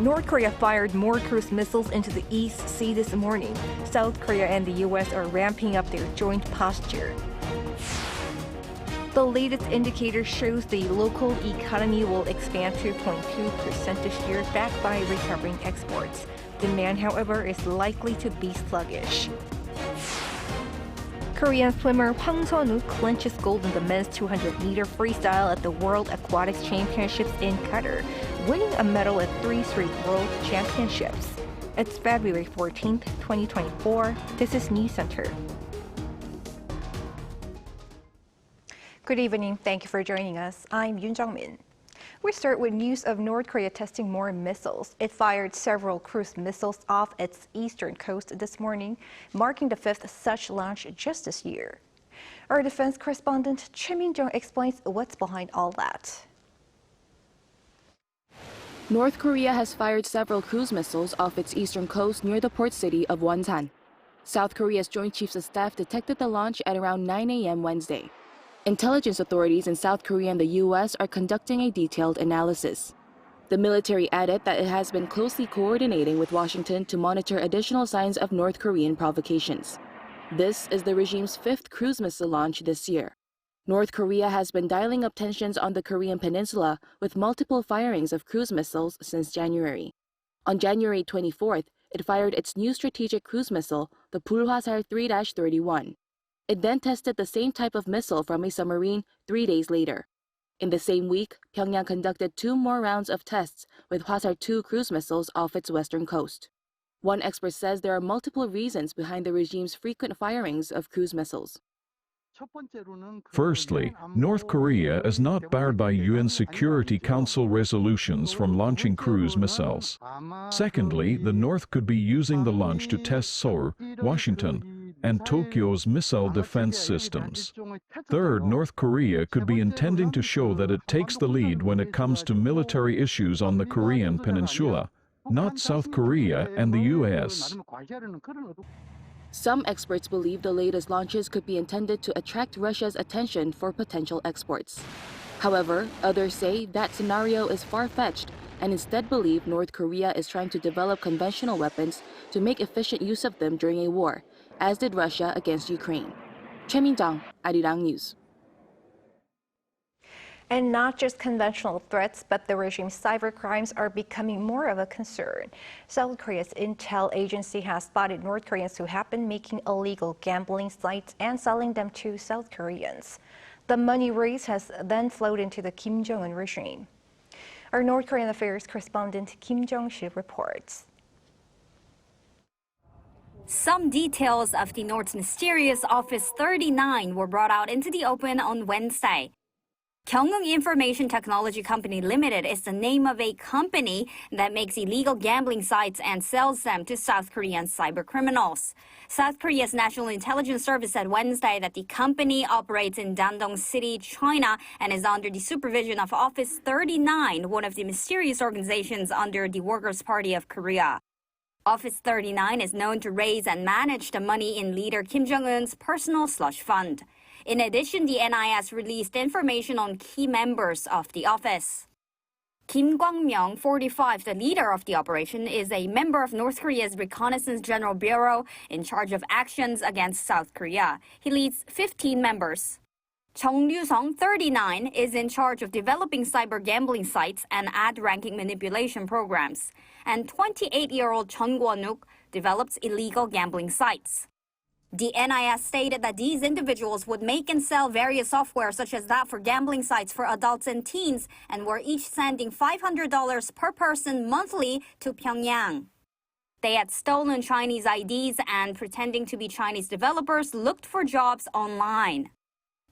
North Korea fired more cruise missiles into the East Sea this morning. South Korea and the U.S. are ramping up their joint posture. The latest indicator shows the local economy will expand 2.2% this year, backed by recovering exports. Demand, however, is likely to be sluggish. Korean swimmer Hwang Sun-woo clinches gold in the men's 200-meter freestyle at the World Aquatics Championships in Qatar, winning a medal at 3 straight World Championships. It's February 14th, 2024. This is Newscenter. Good evening. Thank you for joining us. I'm Yoon Jung-min. We start with news of North Korea testing more missiles. It fired several cruise missiles off its eastern coast this morning, marking the 5th such launch just this year. Our defense correspondent Choi Min-jung explains what's behind all that. North Korea has fired several cruise missiles off its eastern coast near the port city of Wonsan. South Korea's Joint Chiefs of Staff detected the launch at around 9 a.m. Wednesday. Intelligence authorities in South Korea and the U.S. are conducting a detailed analysis. The military added that it has been closely coordinating with Washington to monitor additional signs of North Korean provocations. This is the regime's 5th cruise missile launch this year. North Korea has been dialing up tensions on the Korean peninsula with multiple firings of cruise missiles since January. On January 24th, it fired its new strategic cruise missile, the Bulhwasar 3-31. It then tested the same type of missile from a submarine 3 days later. In the same week, Pyongyang conducted 2 more rounds of tests with Hwasar-2 cruise missiles off its western coast. One expert says there are multiple reasons behind the regime's frequent firings of cruise missiles. Firstly, North Korea is not barred by UN Security Council resolutions from launching cruise missiles. Secondly, the North could be using the launch to test Seoul, Washington, and Tokyo's missile defense systems. Third, North Korea could be intending to show that it takes the lead when it comes to military issues on the Korean peninsula, not South Korea and the U.S. Some experts believe the latest launches could be intended to attract Russia's attention for potential exports. However, others say that scenario is far-fetched and instead believe North Korea is trying to develop conventional weapons to make efficient use of them during a war, as did Russia against Ukraine. Choi Min-jung, Arirang News. And not just conventional threats, but the regime's cybercrimes are becoming more of a concern. South Korea's intel agency has spotted North Koreans who have been making illegal gambling sites and selling them to South Koreans. The money raised has then flowed into the Kim Jong-un regime. Our North Korean affairs correspondent Kim Jong-shi reports. Some details of the North's mysterious Office 39 were brought out into the open on Wednesday. Gyeongung Information Technology Company Limited is the name of a company that makes illegal gambling sites and sells them to South Korean cybercriminals. South Korea's National Intelligence Service said Wednesday that the company operates in Dandong City, China, and is under the supervision of Office 39, one of the mysterious organizations under the Workers' Party of Korea. Office 39 is known to raise and manage the money in leader Kim Jong-un's personal slush fund. In addition, the NIS released information on key members of the office. Kim Kwang-myung, 45, the leader of the operation, is a member of North Korea's Reconnaissance General Bureau in charge of actions against South Korea. He leads 15 members. Chung Ryu-sung, 39, is in charge of developing cyber gambling sites and ad ranking manipulation programs. And 28-year-old Chun Kwon-wook develops illegal gambling sites. The NIS stated that these individuals would make and sell various software such as that for gambling sites for adults and teens and were each sending $500 per person monthly to Pyongyang. They had stolen Chinese IDs and, pretending to be Chinese developers, looked for jobs online.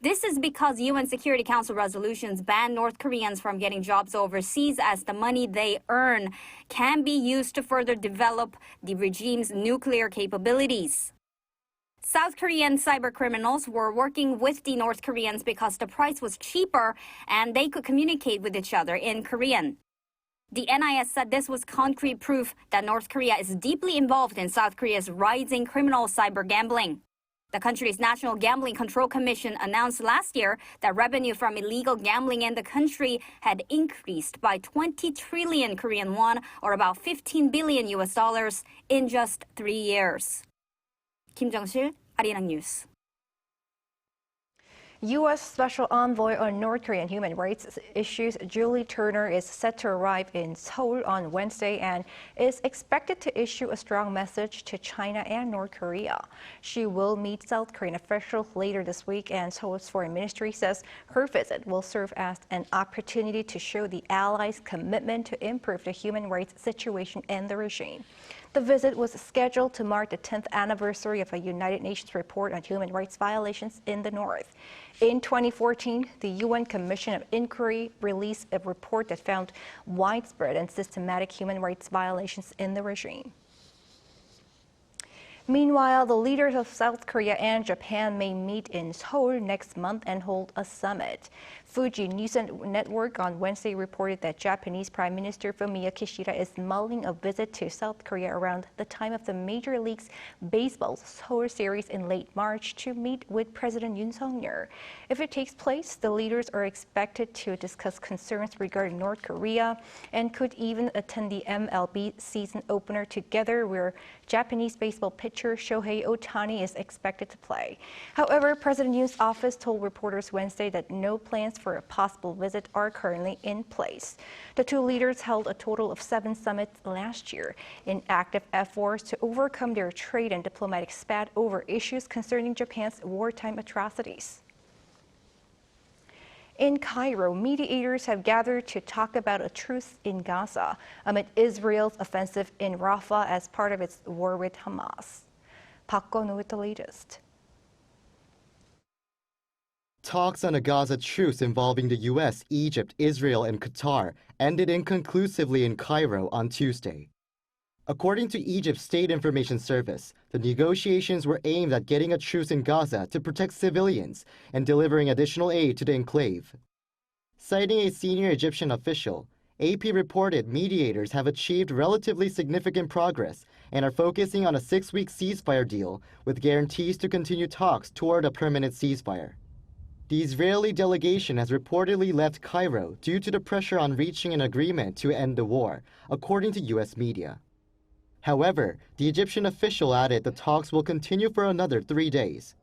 This is because UN Security Council resolutions ban North Koreans from getting jobs overseas, as the money they earn can be used to further develop the regime's nuclear capabilities. South Korean cybercriminals were working with the North Koreans because the price was cheaper and they could communicate with each other in Korean. The NIS said this was concrete proof that North Korea is deeply involved in South Korea's rising criminal cyber gambling. The country's National Gambling Control Commission announced last year that revenue from illegal gambling in the country had increased by 20 trillion Korean won, or about $15 billion in just 3 years. Kim Jung-sil, Arirang News. U.S. Special Envoy on North Korean human rights issues Julie Turner is set to arrive in Seoul on Wednesday and is expected to issue a strong message to China and North Korea. She will meet South Korean officials later this week, and Seoul's foreign ministry says her visit will serve as an opportunity to show the allies' commitment to improve the human rights situation in the regime. The visit was scheduled to mark the 10th anniversary of a United Nations report on human rights violations in the North. In 2014, the UN Commission of Inquiry released a report that found widespread and systematic human rights violations in the regime. Meanwhile, the leaders of South Korea and Japan may meet in Seoul next month and hold a summit. Fuji News Network on Wednesday reported that Japanese Prime Minister Fumio Kishida is mulling a visit to South Korea around the time of the Major League Baseball's Seoul series in late March to meet with President Yoon Suk-yeol. If it takes place, the leaders are expected to discuss concerns regarding North Korea and could even attend the MLB season opener together, where Japanese baseball pitcher Shohei Ohtani is expected to play. However, President Yoon's office told reporters Wednesday that no plans for a possible visit are currently in place. The two leaders held a total of 7 summits last year in active efforts to overcome their trade and diplomatic spat over issues concerning Japan's wartime atrocities. In Cairo, mediators have gathered to talk about a truce in Gaza amid Israel's offensive in Rafah as part of its war with Hamas. Park Gun-woo with the latest. Talks on a Gaza truce involving the U.S., Egypt, Israel, and Qatar ended inconclusively in Cairo on Tuesday. According to Egypt's State Information Service, the negotiations were aimed at getting a truce in Gaza to protect civilians and delivering additional aid to the enclave. Citing a senior Egyptian official, AP reported mediators have achieved relatively significant progress and are focusing on a 6-week ceasefire deal with guarantees to continue talks toward a permanent ceasefire. The Israeli delegation has reportedly left Cairo due to the pressure on reaching an agreement to end the war, according to U.S. media. However, the Egyptian official added the talks will continue for another 3 days.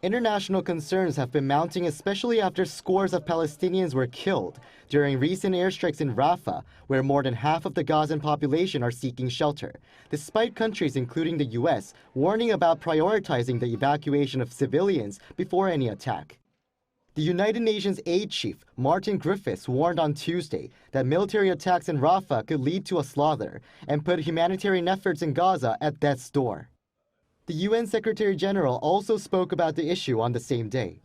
International concerns have been mounting, especially after scores of Palestinians were killed during recent airstrikes in Rafah, where more than half of the Gazan population are seeking shelter, despite countries including the U.S. warning about prioritizing the evacuation of civilians before any attack. The United Nations aid chief, Martin Griffiths, warned on Tuesday that military attacks in Rafah could lead to a slaughter and put humanitarian efforts in Gaza at death's door. The UN Secretary General also spoke about the issue on the same day.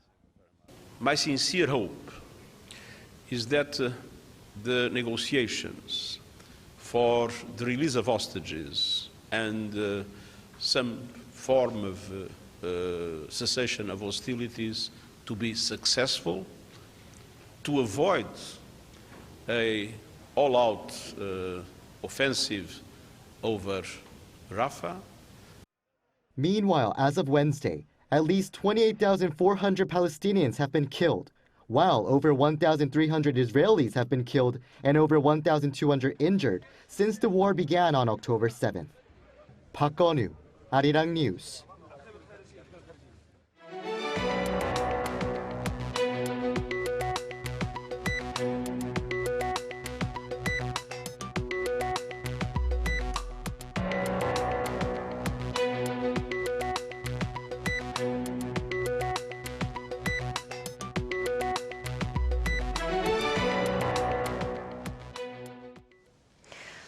My sincere hope is that the negotiations for the release of hostages and some form of cessation of hostilities to be successful, to avoid an all-out offensive over Rafah. Meanwhile, as of Wednesday, at least 28,400 Palestinians have been killed, while over 1,300 Israelis have been killed and over 1,200 injured since the war began on October 7th. Park Gun-woo, Arirang News.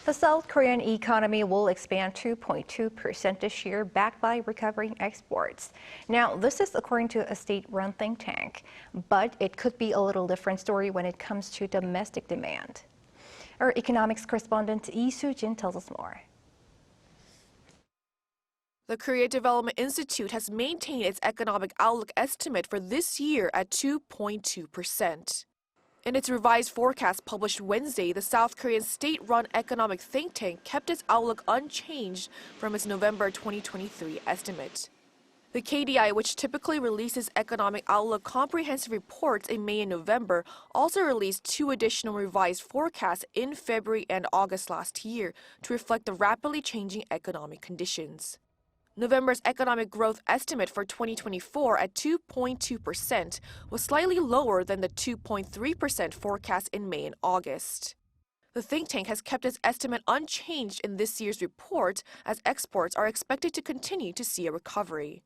The South Korean economy will expand 2.2% this year, backed by recovering exports. Now, this is according to a state-run think tank, but it could be a little different story when it comes to domestic demand. Our economics correspondent Lee Soo-jin tells us more. The Korea Development Institute has maintained its economic outlook estimate for this year at 2.2%. In its revised forecast published Wednesday, the South Korean state-run economic think tank kept its outlook unchanged from its November 2023 estimate. The KDI, which typically releases economic outlook comprehensive reports in May and November, also released 2 additional revised forecasts in February and August last year to reflect the rapidly changing economic conditions. November's economic growth estimate for 2024 at 2.2% was slightly lower than the 2.3% forecast in May and August. The think tank has kept its estimate unchanged in this year's report as exports are expected to continue to see a recovery.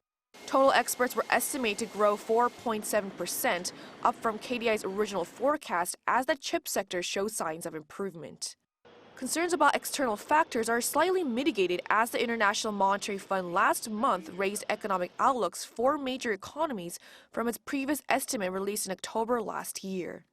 Total exports were estimated to grow 4.7%, up from KDI's original forecast as the chip sector shows signs of improvement. Concerns about external factors are slightly mitigated as the International Monetary Fund last month raised economic outlooks for major economies from its previous estimate released in October last year.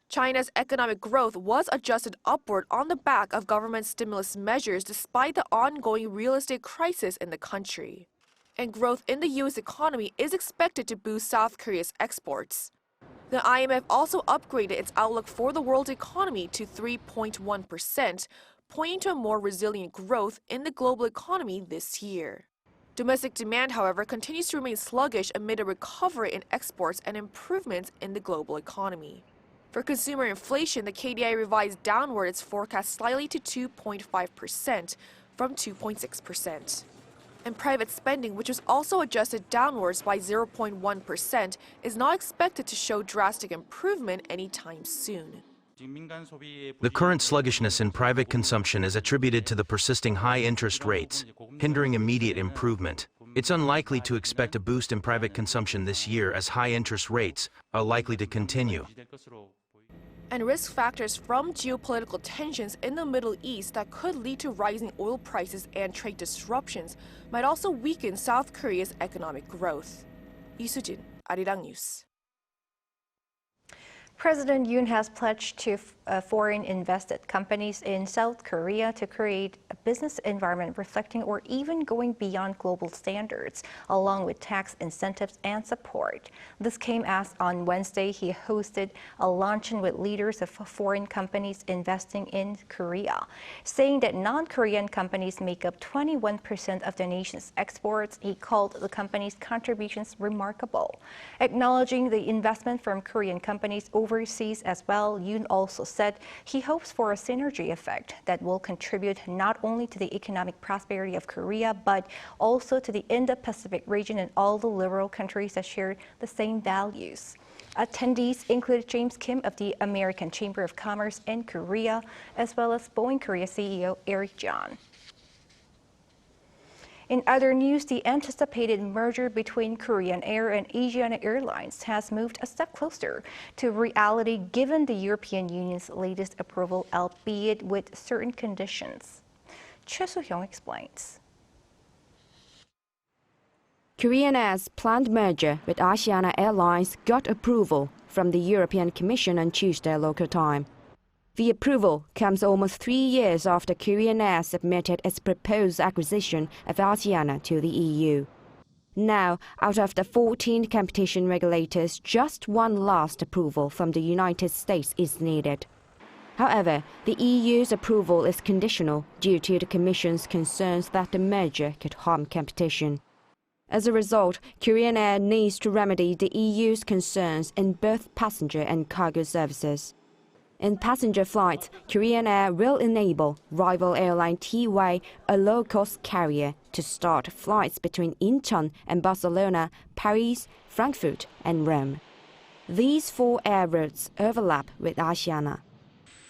China's economic growth was adjusted upward on the back of government stimulus measures despite the ongoing real estate crisis in the country. And growth in the U.S. economy is expected to boost South Korea's exports. The IMF also upgraded its outlook for the world economy to 3.1%, pointing to a more resilient growth in the global economy this year. Domestic demand, however, continues to remain sluggish amid a recovery in exports and improvements in the global economy. For consumer inflation, the KDI revised downward its forecast slightly to 2.5% from 2.6%. And private spending, which was also adjusted downwards by 0.1%, is not expected to show drastic improvement anytime soon. The current sluggishness in private consumption is attributed to the persisting high interest rates, hindering immediate improvement. It's unlikely to expect a boost in private consumption this year as high interest rates are likely to continue. And risk factors from geopolitical tensions in the Middle East that could lead to rising oil prices and trade disruptions might also weaken South Korea's economic growth. Lee Soo-jin, Arirang News. President Yoon has pledged to foreign invested companies in South Korea to create a business environment reflecting or even going beyond global standards, along with tax incentives and support. This came as on Wednesday he hosted a luncheon with leaders of foreign companies investing in Korea, saying that non-Korean companies make up 21% of the nation's exports. He called the companies' contributions remarkable. Acknowledging the investment from Korean companies overseas as well, Yoon also said he hopes for a synergy effect that will contribute not only to the economic prosperity of Korea, but also to the Indo-Pacific region and all the liberal countries that share the same values. Attendees included James Kim of the American Chamber of Commerce in Korea, as well as Boeing Korea CEO Eric John. In other news, the anticipated merger between Korean Air and Asiana Airlines has moved a step closer to reality given the European Union's latest approval, albeit with certain conditions. Choi Soo-hyung explains. Korean Air's planned merger with Asiana Airlines got approval from the European Commission on Tuesday local time. The approval comes almost 3 years after Korean Air submitted its proposed acquisition of Asiana to the EU. Now, out of the 14 competition regulators, just one last approval from the United States is needed. However, the EU's approval is conditional due to the Commission's concerns that the merger could harm competition. As a result, Korean Air needs to remedy the EU's concerns in both passenger and cargo services. In passenger flights, Korean Air will enable rival airline T-Way, a low-cost carrier, to start flights between Incheon and Barcelona, Paris, Frankfurt and Rome. These 4 air routes overlap with Asiana.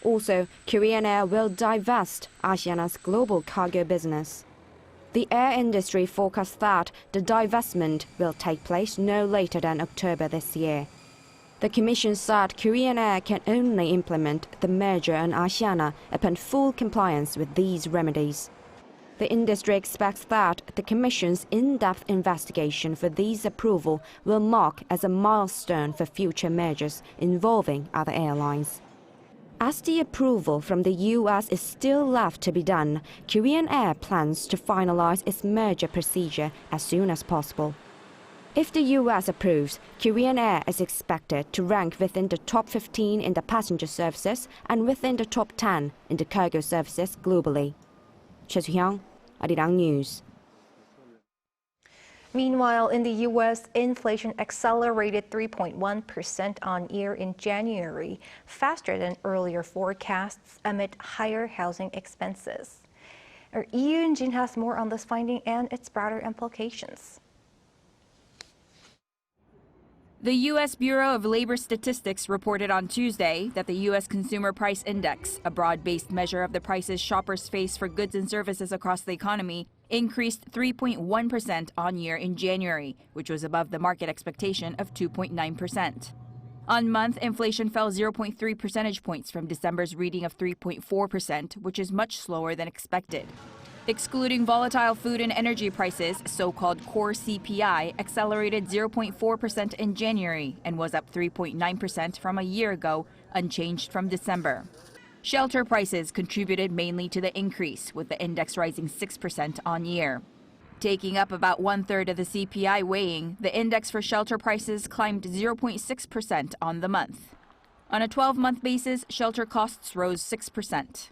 Also, Korean Air will divest Asiana's global cargo business. The air industry forecasts that the divestment will take place no later than October this year. The Commission said Korean Air can only implement the merger on Asiana upon full compliance with these remedies. The industry expects that the Commission's in-depth investigation for these approval will mark as a milestone for future mergers involving other airlines. As the approval from the U.S. is still left to be done, Korean Air plans to finalize its merger procedure as soon as possible. If the U.S. approves, Korean Air is expected to rank within the top 15 in the passenger services and within the top 10 in the cargo services globally. Choi Soo-hyung, Arirang News. Meanwhile, in the U.S., inflation accelerated 3.1% on year in January, faster than earlier forecasts amid higher housing expenses. Our Yoon-jin has more on this finding and its broader implications. The U.S. Bureau of Labor Statistics reported on Tuesday that the U.S. Consumer Price Index, a broad-based measure of the prices shoppers face for goods and services across the economy, increased 3.1% on year in January, which was above the market expectation of 2.9%. On month, inflation fell 0.3 percentage points from December's reading of 3.4%, which is much slower than expected. Excluding volatile food and energy prices, so-called core CPI accelerated 0.4% in January and was up 3.9% from a year ago, unchanged from December. Shelter prices contributed mainly to the increase, with the index rising 6% on year. Taking up about one-third of the CPI weighing, the index for shelter prices climbed 0.6% on the month. On a 12-month basis, shelter costs rose 6%.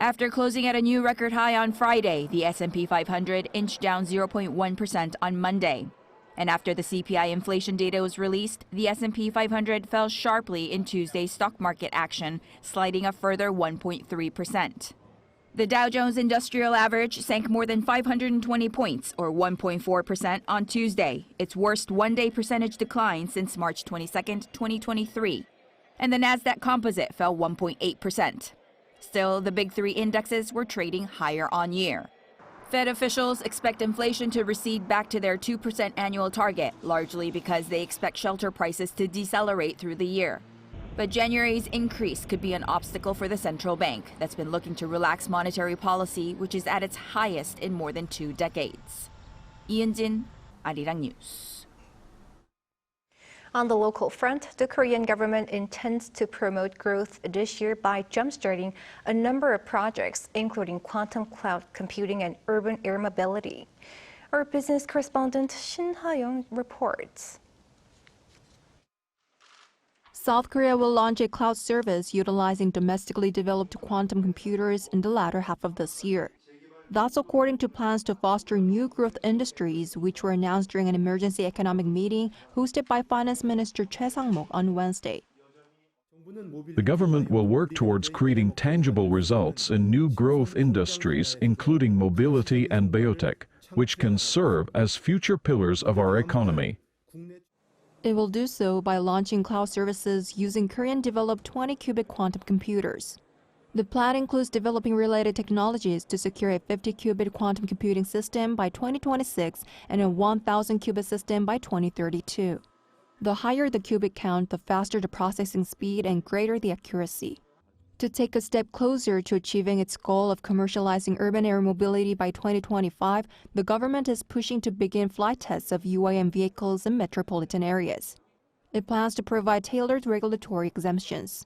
After closing at a new record high on Friday, the S&P 500 inched down 0.1% on Monday. And after the CPI inflation data was released, the S&P 500 fell sharply in Tuesday's stock market action, sliding a further 1.3%. The Dow Jones Industrial Average sank more than 520 points, or 1.4%, on Tuesday, its worst one-day percentage decline since March 22, 2023. And the Nasdaq Composite fell 1.8%. Still, the big three indexes were trading higher on year. Fed officials expect inflation to recede back to their 2% annual target, largely because they expect shelter prices to decelerate through the year. But January's increase could be an obstacle for the central bank that's been looking to relax monetary policy, which is at its highest in more than 2 decades. Yoon-jin, Arirang News. On the local front, the Korean government intends to promote growth this year by jumpstarting a number of projects, including quantum cloud computing and urban air mobility. Our business correspondent Shin Ha-young reports. South Korea will launch a cloud service utilizing domestically developed quantum computers in the latter half of this year. That's according to plans to foster new growth industries, which were announced during an emergency economic meeting hosted by Finance Minister Choi Sang-mok on Wednesday. The government will work towards creating tangible results in new growth industries, including mobility and biotech, which can serve as future pillars of our economy. It will do so by launching cloud services using Korean-developed 20-qubit quantum computers. The plan includes developing related technologies to secure a 50-qubit quantum computing system by 2026 and a 1,000-qubit system by 2032. The higher the qubit count, the faster the processing speed and greater the accuracy. To take a step closer to achieving its goal of commercializing urban air mobility by 2025, the government is pushing to begin flight tests of UAM vehicles in metropolitan areas. It plans to provide tailored regulatory exemptions.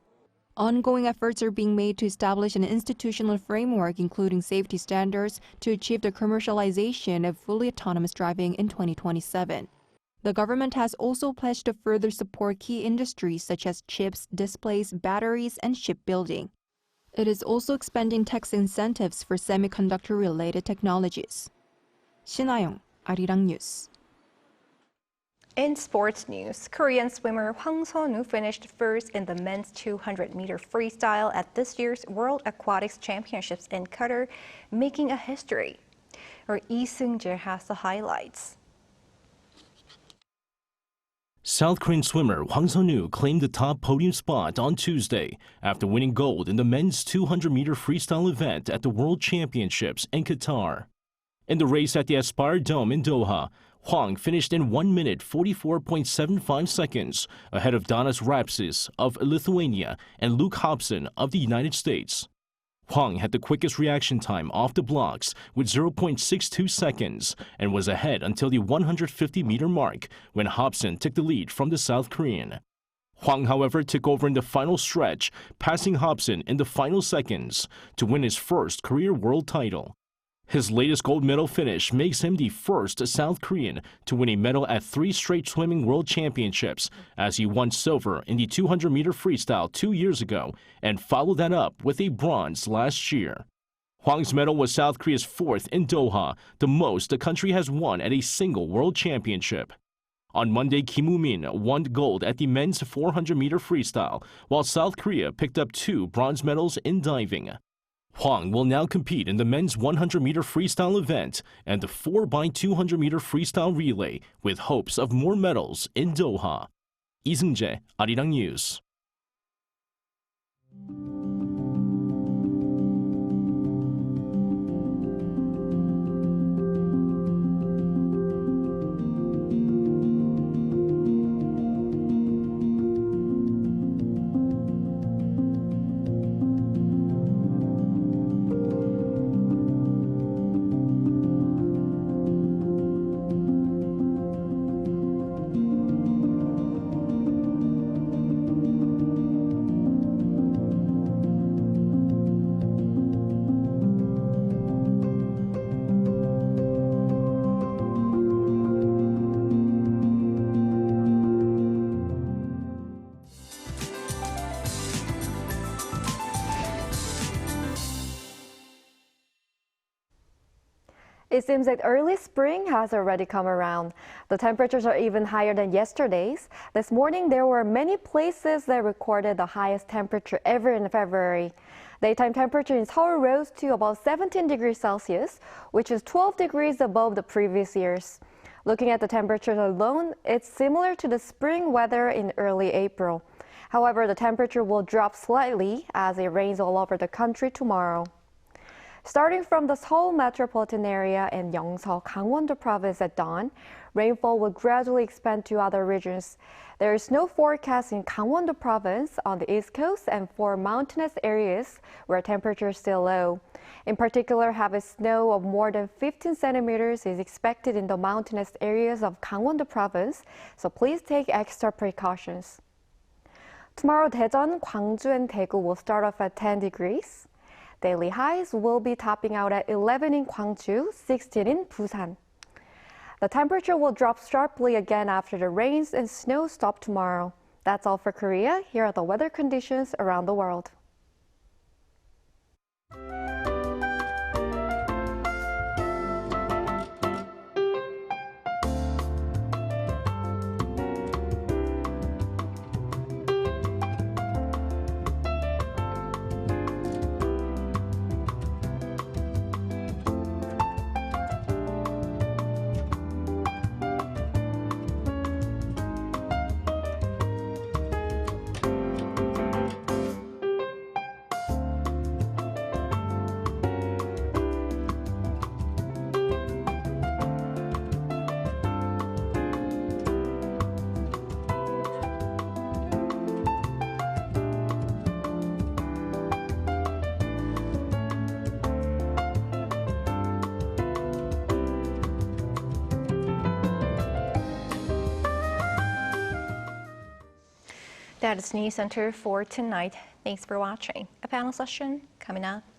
Ongoing efforts are being made to establish an institutional framework, including safety standards, to achieve the commercialization of fully autonomous driving in 2027. The government has also pledged to further support key industries such as chips, displays, batteries, and shipbuilding. It is also expanding tax incentives for semiconductor-related technologies. Shin Ha-young, Arirang News. In sports news, Korean swimmer Hwang Sun-woo finished first in the men's 200-meter freestyle at this year's World Aquatics Championships in Qatar, making a history. Our Lee Seung-jae has the highlights. South Korean swimmer Hwang Sun-woo claimed the top podium spot on Tuesday after winning gold in the men's 200-meter freestyle event at the World Championships in Qatar. In the race at the Aspire Dome in Doha, Hwang finished in 1 minute 44.75 seconds, ahead of Danas Rapsis of Lithuania and Luke Hobson of the United States. Hwang had the quickest reaction time off the blocks with 0.62 seconds and was ahead until the 150-meter mark when Hobson took the lead from the South Korean. Hwang, however, took over in the final stretch, passing Hobson in the final seconds to win his first career world title. His latest gold medal finish makes him the first South Korean to win a medal at 3 straight swimming world championships, as he won silver in the 200-meter freestyle 2 years ago and followed that up with a bronze last year. Hwang's medal was South Korea's 4th in Doha, the most the country has won at a single world championship. On Monday, Kim Woo-min won gold at the men's 400-meter freestyle, while South Korea picked up 2 bronze medals in diving. Hwang will now compete in the men's 100-meter freestyle event and the 4x200-meter freestyle relay, with hopes of more medals in Doha. 이 승재, Arirang News. It seems that early spring has already come around. The temperatures are even higher than yesterday's. This morning, there were many places that recorded the highest temperature ever in February. Daytime temperature in Seoul rose to about 17 degrees Celsius, which is 12 degrees above the previous years. Looking at the temperatures alone, it's similar to the spring weather in early April. However, the temperature will drop slightly as it rains all over the country tomorrow. Starting from the Seoul metropolitan area and Yeongseok, Gangwon-do province at dawn, rainfall will gradually expand to other regions. There is no forecast in Gangwon-do province on the east coast and for mountainous areas where temperature is still low. In particular, heavy snow of more than 15 centimeters is expected in the mountainous areas of Gangwon-do province, so please take extra precautions. Tomorrow, Daejeon, Gwangju, and Daegu will start off at 10 degrees. Daily highs will be topping out at 11 in Gwangju, 16 in Busan. The temperature will drop sharply again after the rains and snow stop tomorrow. That's all for Korea. Here are the weather conditions around the world. That is Newscenter for tonight. Thanks for watching. A panel session coming up.